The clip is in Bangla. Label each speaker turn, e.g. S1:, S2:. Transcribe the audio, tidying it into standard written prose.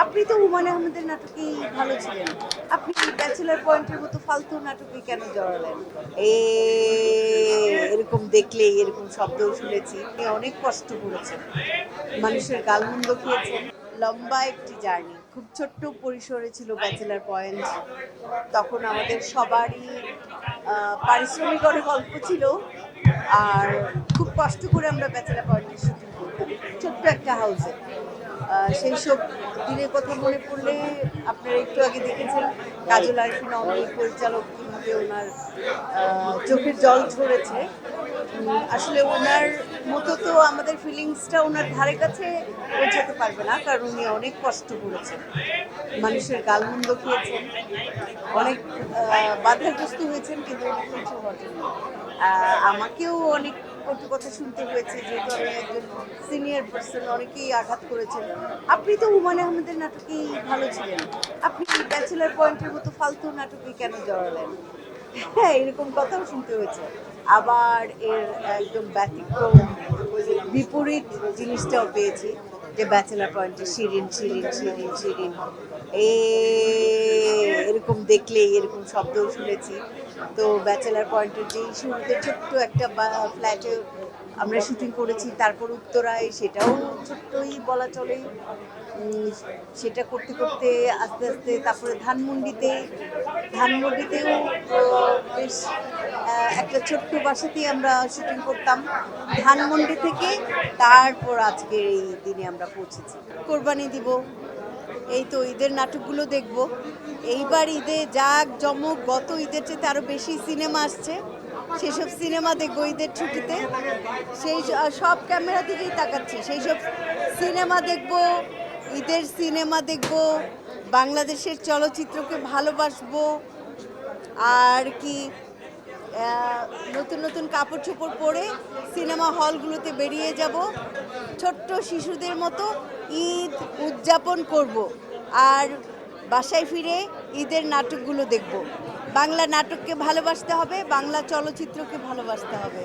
S1: আপনি তো হুমায়ূন আহমেদের নাটকেই ভালো ছিলেন। আপনি ব্যাচেলার পয়েন্টের মতো ফালতু নাটকে কেন জড়ালেন? এ এরকম দেখলেই এরকম শব্দও শুনেছি। আপনি অনেক কষ্ট করেছেন, মানুষের গালমন্দ খেয়েছেন। লম্বা একটি জার্নি, খুব ছোট্ট পরিসরে ছিল ব্যাচেলার পয়েন্ট। তখন আমাদের সবারই পারিশ্রমিক অনেক অল্প ছিল, আর খুব কষ্ট করে আমরা ব্যাচেলার পয়েন্টের শুটিং করতাম ছোট্ট একটা হাউসে। সেই সব দিনের কথা মনে পড়লে আপনারা একটু আগে দেখেছেন কাজল আরিফিন অমনি পরিচালক কীভাবে ওনার চোখের জল ঝরেছে। আসলে ওনার মতো তো আমাদের ফিলিংসটা ওনার ধারে কাছে পৌঁছাতে পারবে না, কারণ উনি অনেক কষ্ট করেছেন, মানুষের গালমন্দ খেয়েছেন, অনেক বাধাগ্রস্ত হয়েছেন, কিন্তু ওনার কিছু ঘটেনি। আমাকেও অনেক কটু কথা শুনতে হয়েছে, যেহেতু আমি একজন সিনিয়র পার্সন, অনেকেই আঘাত করেছেন। আপনি তো হুমায়ূন আহমেদের নাটকেই ভালো ছিলেন। আপনি ব্যাচেলার পয়েন্টের মতো ফালতু নাটকে কেন জড়ালেন? হ্যাঁ, এরকম কথাও শুনতে হয়েছে। আবার এর একদম ব্যতিক্রম বিপরীত জিনিসটাও পেয়েছি, যে ব্যাচেলার পয়েন্টে শিরিন শিরিন শিরিন শিরিন এ এরকম দেখলেই এরকম শব্দও শুনেছি। তো ব্যাচেলার পয়েন্টের যেই শুরুতে ছোট্ট একটা ফ্ল্যাটে আমরা শুটিং করেছি, তারপর উত্তরায়, সেটাও ছোট্টই বলা চলে। সেটা করতে করতে আস্তে আস্তে তারপরে ধানমন্ডিতেও বেশ একটা ছোট্ট বাসাতেই আমরা শুটিং করতাম। ধানমন্ডি থেকে তারপর আজকের এই দিনে আমরা পৌঁছেছি। কোরবানি দিব, এই তো ঈদের নাটকগুলো দেখব। এইবার ঈদে জাক জমক, গত ঈদের চেয়ে আরও বেশি সিনেমা আসছে, সেসব সিনেমা দেখবো ঈদের ছুটিতে। সেই সব ক্যামেরা দিকেই তাকাচ্ছি, সেই সব সিনেমা দেখব, ঈদের সিনেমা দেখব, বাংলাদেশের চলচ্চিত্রকে ভালোবাসবো। আর কি নতুন নতুন কাপড় চোপড় পরে সিনেমা হলগুলোতে বেরিয়ে যাব, ছোট্ট শিশুদের মতো ঈদ উদযাপন করব। আর বাসায় ফিরে ঈদের নাটকগুলো দেখব। বাংলা নাটককে ভালোবাসতে হবে, বাংলা চলচ্চিত্রকে ভালোবাসতে হবে।